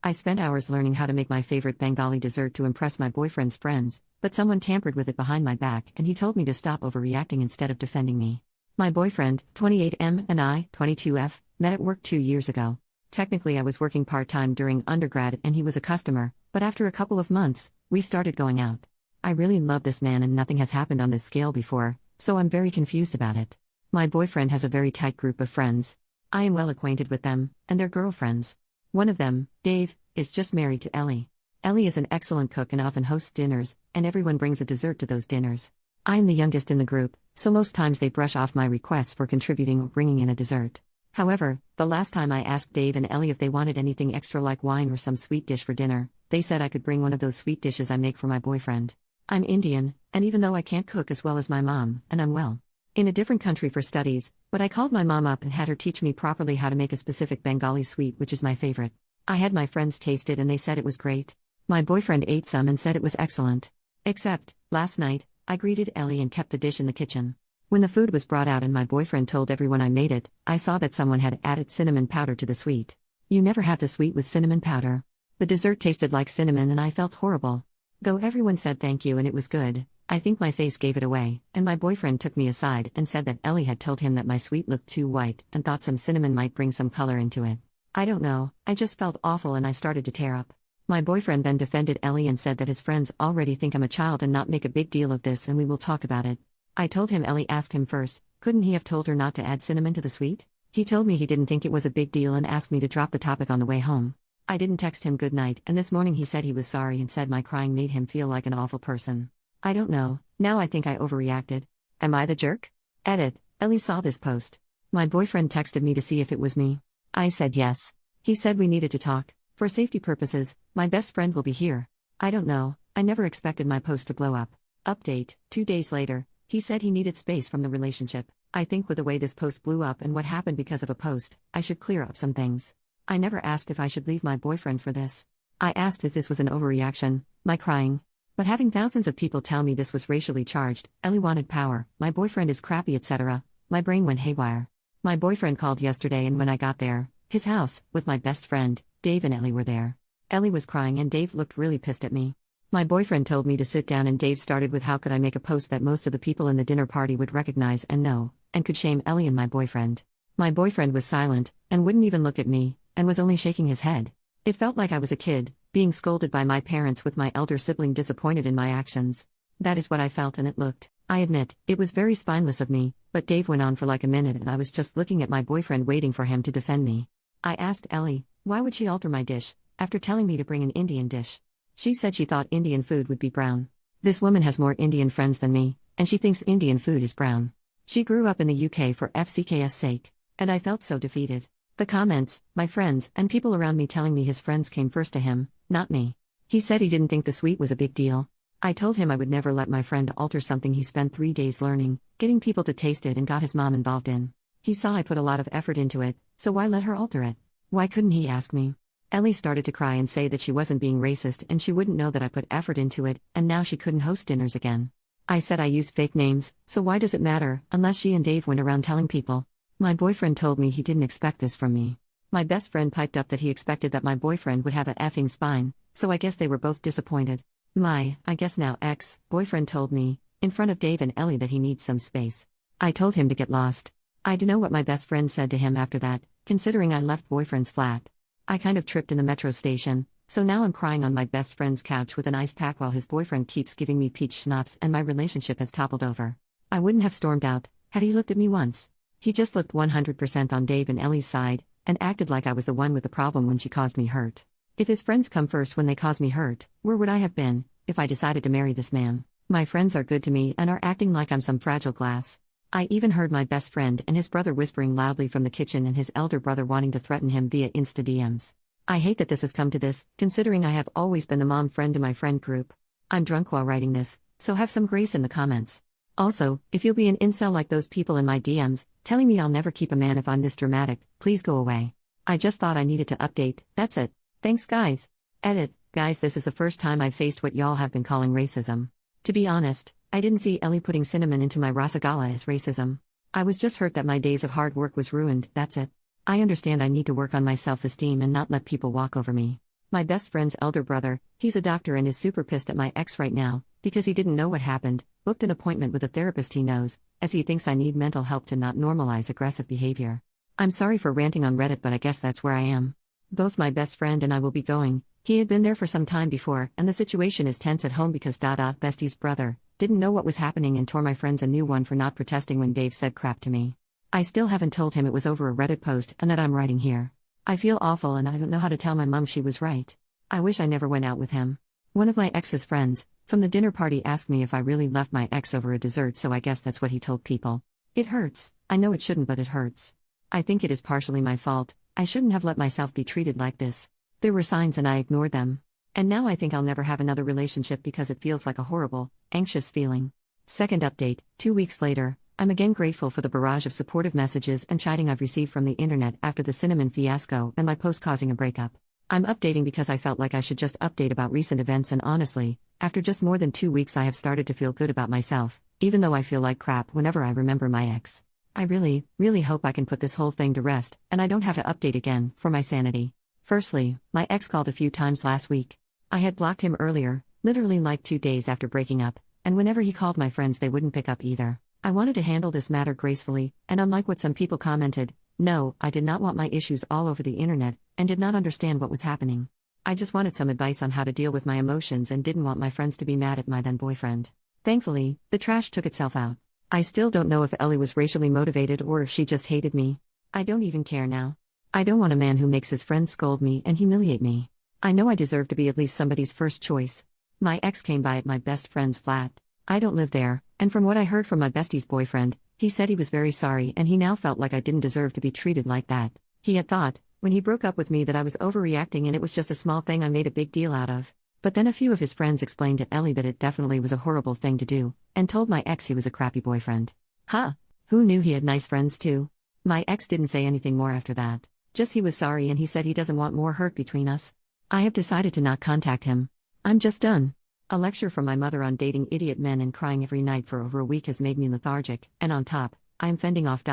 I spent hours learning how to make my favorite Bengali dessert to impress my boyfriend's friends, but someone tampered with it behind my back and he told me to stop overreacting instead of defending me. My boyfriend, 28M, and I, 22F, met at work 2 years ago. Technically, I was working part-time during undergrad and he was a customer, but after a couple of months, we started going out. I really love this man and nothing has happened on this scale before, so I'm very confused about it. My boyfriend has a very tight group of friends. I am well acquainted with them, and their girlfriends. One of them, Dave, is just married to Ellie. Ellie is an excellent cook and often hosts dinners, and everyone brings a dessert to those dinners. I am the youngest in the group, so most times they brush off my requests for contributing or bringing in a dessert. However, the last time I asked Dave and Ellie if they wanted anything extra like wine or some sweet dish for dinner, they said I could bring one of those sweet dishes I make for my boyfriend. I'm Indian, and even though I can't cook as well as my mom, and I'm well in a different country for studies, but I called my mom up and had her teach me properly how to make a specific Bengali sweet which is my favorite. I had my friends taste it and they said it was great. My boyfriend ate some and said it was excellent. Except, last night, I greeted Ellie and kept the dish in the kitchen. When the food was brought out and my boyfriend told everyone I made it, I saw that someone had added cinnamon powder to the sweet. You never have the sweet with cinnamon powder. The dessert tasted like cinnamon and I felt horrible. Though everyone said thank you and it was good, I think my face gave it away, and my boyfriend took me aside and said that Ellie had told him that my sweet looked too white and thought some cinnamon might bring some color into it. I don't know, I just felt awful and I started to tear up. My boyfriend then defended Ellie and said that his friends already think I'm a child and not make a big deal of this and we will talk about it. I told him Ellie asked him first, couldn't he have told her not to add cinnamon to the sweet? He told me he didn't think it was a big deal and asked me to drop the topic on the way home. I didn't text him good night and this morning he said he was sorry and said my crying made him feel like an awful person. I don't know, now I think I overreacted. Am I the jerk? Edit, Ellie saw this post. My boyfriend texted me to see if it was me. I said yes. He said we needed to talk. For safety purposes, my best friend will be here. I don't know, I never expected my post to blow up. Update, 2 days later, he said he needed space from the relationship. I think with the way this post blew up and what happened because of a post, I should clear up some things. I never asked if I should leave my boyfriend for this. I asked if this was an overreaction, my crying. But having thousands of people tell me this was racially charged, Ellie wanted power, my boyfriend is crappy etc., my brain went haywire. My boyfriend called yesterday and when I got there, his house, with my best friend, Dave and Ellie were there. Ellie was crying and Dave looked really pissed at me. My boyfriend told me to sit down and Dave started with how could I make a post that most of the people in the dinner party would recognize and know, and could shame Ellie and my boyfriend. My boyfriend was silent, and wouldn't even look at me, and was only shaking his head. It felt like I was a kid, being scolded by my parents with my elder sibling disappointed in my actions. That is what I felt and it looked. I admit, it was very spineless of me, but Dave went on for like a minute and I was just looking at my boyfriend waiting for him to defend me. I asked Ellie, why would she alter my dish, after telling me to bring an Indian dish? She said she thought Indian food would be brown. This woman has more Indian friends than me, and she thinks Indian food is brown. She grew up in the UK for FCK's sake, and I felt so defeated. The comments, my friends, and people around me telling me his friends came first to him, not me. He said he didn't think the sweet was a big deal. I told him I would never let my friend alter something he spent 3 days learning, getting people to taste it and got his mom involved in. He saw I put a lot of effort into it, so why let her alter it? Why couldn't he ask me? Ellie started to cry and say that she wasn't being racist and she wouldn't know that I put effort into it, and now she couldn't host dinners again. I said I used fake names, so why does it matter, unless she and Dave went around telling people? My boyfriend told me he didn't expect this from me. My best friend piped up that he expected that my boyfriend would have a effing spine, so I guess they were both disappointed. I guess now ex-boyfriend told me, in front of Dave and Ellie that he needs some space. I told him to get lost. I don't know what my best friend said to him after that, considering I left boyfriend's flat. I kind of tripped in the metro station, so now I'm crying on my best friend's couch with an ice pack while his boyfriend keeps giving me peach schnapps and my relationship has toppled over. I wouldn't have stormed out, had he looked at me once. He just looked 100% on Dave and Ellie's side, and acted like I was the one with the problem when she caused me hurt. If his friends come first when they cause me hurt, where would I have been, if I decided to marry this man? My friends are good to me and are acting like I'm some fragile glass. I even heard my best friend and his brother whispering loudly from the kitchen and his elder brother wanting to threaten him via Insta DMs. I hate that this has come to this, considering I have always been the mom friend in my friend group. I'm drunk while writing this, so have some grace in the comments. Also, if you'll be an incel like those people in my DMs, telling me I'll never keep a man if I'm this dramatic, please go away. I just thought I needed to update, that's it. Thanks guys. Edit, guys, this is the first time I've faced what y'all have been calling racism. To be honest, I didn't see Ellie putting cinnamon into my rasagala as racism. I was just hurt that my days of hard work was ruined, that's it. I understand I need to work on my self-esteem and not let people walk over me. My best friend's elder brother, he's a doctor and is super pissed at my ex right now, because he didn't know what happened, booked an appointment with a therapist he knows, as he thinks I need mental help to not normalize aggressive behavior. I'm sorry for ranting on Reddit, but I guess that's where I am. Both my best friend and I will be going. He had been there for some time before, and the situation is tense at home because bestie's brother didn't know what was happening and tore my friends a new one for not protesting when Dave said crap to me. I still haven't told him it was over a Reddit post and that I'm writing here. I feel awful and I don't know how to tell my mom she was right. I wish I never went out with him. One of my ex's friends, from the dinner party, asked me if I really left my ex over a dessert, so I guess that's what he told people. It hurts. I know it shouldn't, but it hurts. I think it is partially my fault. I shouldn't have let myself be treated like this. There were signs and I ignored them. And now I think I'll never have another relationship because it feels like a horrible, anxious feeling. Second update, 2 weeks later, I'm again grateful for the barrage of supportive messages and chiding I've received from the internet after the cinnamon fiasco and my post causing a breakup. I'm updating because I felt like I should just update about recent events, and honestly, after just more than 2 weeks I have started to feel good about myself, even though I feel like crap whenever I remember my ex. I really, really hope I can put this whole thing to rest, and I don't have to update again, for my sanity. Firstly, my ex called a few times last week. I had blocked him earlier, literally like 2 days after breaking up, and whenever he called my friends they wouldn't pick up either. I wanted to handle this matter gracefully, and unlike what some people commented, no, I did not want my issues all over the internet, and did not understand what was happening. I just wanted some advice on how to deal with my emotions and didn't want my friends to be mad at my then boyfriend. Thankfully, the trash took itself out. I still don't know if Ellie was racially motivated or if she just hated me. I don't even care now. I don't want a man who makes his friends scold me and humiliate me. I know I deserve to be at least somebody's first choice. My ex came by at my best friend's flat. I don't live there, and from what I heard from my bestie's boyfriend, he said he was very sorry and he now felt like I didn't deserve to be treated like that. He had thought, when he broke up with me, that I was overreacting and it was just a small thing I made a big deal out of. But then a few of his friends explained to Ellie that it definitely was a horrible thing to do, and told my ex he was a crappy boyfriend. Huh? Who knew he had nice friends too? My ex didn't say anything more after that. Just he was sorry and he said he doesn't want more hurt between us. I have decided to not contact him. I'm just done. A lecture from my mother on dating idiot men and crying every night for over a week has made me lethargic, and on top, I am fending off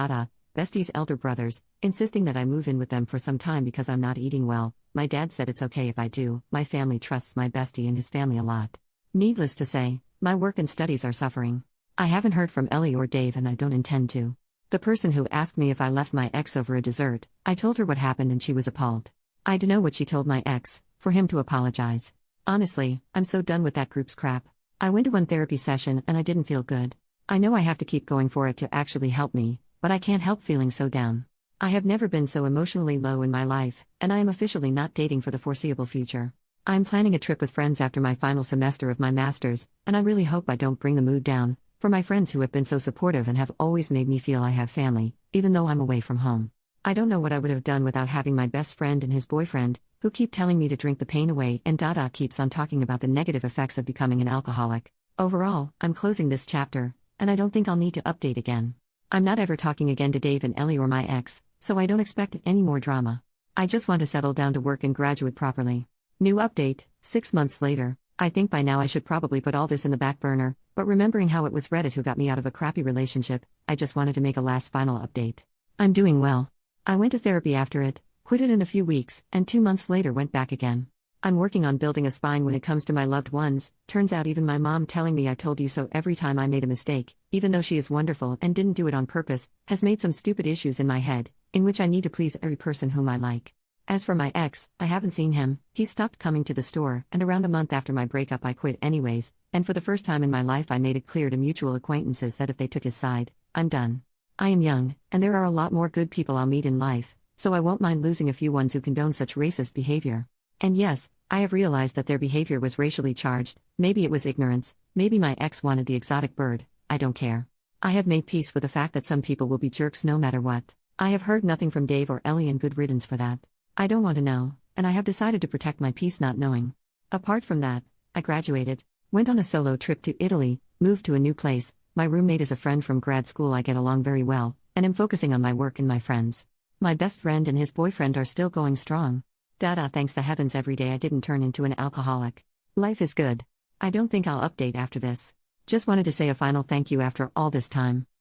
bestie's elder brothers, insisting that I move in with them for some time because I'm not eating well. My dad said it's okay if I do. My family trusts my bestie and his family a lot. Needless to say, my work and studies are suffering. I haven't heard from Ellie or Dave and I don't intend to. The person who asked me if I left my ex over a dessert, I told her what happened and she was appalled. I don't know what she told my ex, for him to apologize. Honestly, I'm so done with that group's crap. I went to one therapy session and I didn't feel good. I know I have to keep going for it to actually help me, but I can't help feeling so down. I have never been so emotionally low in my life, and I am officially not dating for the foreseeable future. I'm planning a trip with friends after my final semester of my master's, and I really hope I don't bring the mood down, for my friends who have been so supportive and have always made me feel I have family, even though I'm away from home. I don't know what I would have done without having my best friend and his boyfriend, who keep telling me to drink the pain away, and keeps on talking about the negative effects of becoming an alcoholic. Overall, I'm closing this chapter, and I don't think I'll need to update again. I'm not ever talking again to Dave and Ellie or my ex, so I don't expect any more drama. I just want to settle down to work and graduate properly. New update, 6 months later. I think by now I should probably put all this in the back burner, but remembering how it was Reddit who got me out of a crappy relationship, I just wanted to make a last final update. I'm doing well. I went to therapy after it, quit it in a few weeks, and 2 months later went back again. I'm working on building a spine when it comes to my loved ones. Turns out even my mom telling me I told you so every time I made a mistake, even though she is wonderful and didn't do it on purpose, has made some stupid issues in my head, in which I need to please every person whom I like. As for my ex, I haven't seen him. He stopped coming to the store, and around a month after my breakup I quit anyways, and for the first time in my life I made it clear to mutual acquaintances that if they took his side, I'm done. I am young, and there are a lot more good people I'll meet in life, so I won't mind losing a few ones who condone such racist behavior. And yes, I have realized that their behavior was racially charged. Maybe it was ignorance, maybe my ex wanted the exotic bird, I don't care. I have made peace with the fact that some people will be jerks no matter what. I have heard nothing from Dave or Ellie, and good riddance for that. I don't want to know, and I have decided to protect my peace not knowing. Apart from that, I graduated, went on a solo trip to Italy, moved to a new place, my roommate is a friend from grad school I get along very well, and am focusing on my work and my friends. My best friend and his boyfriend are still going strong. Thanks the heavens every day I didn't turn into an alcoholic. Life is good. I don't think I'll update after this. Just wanted to say a final thank you after all this time.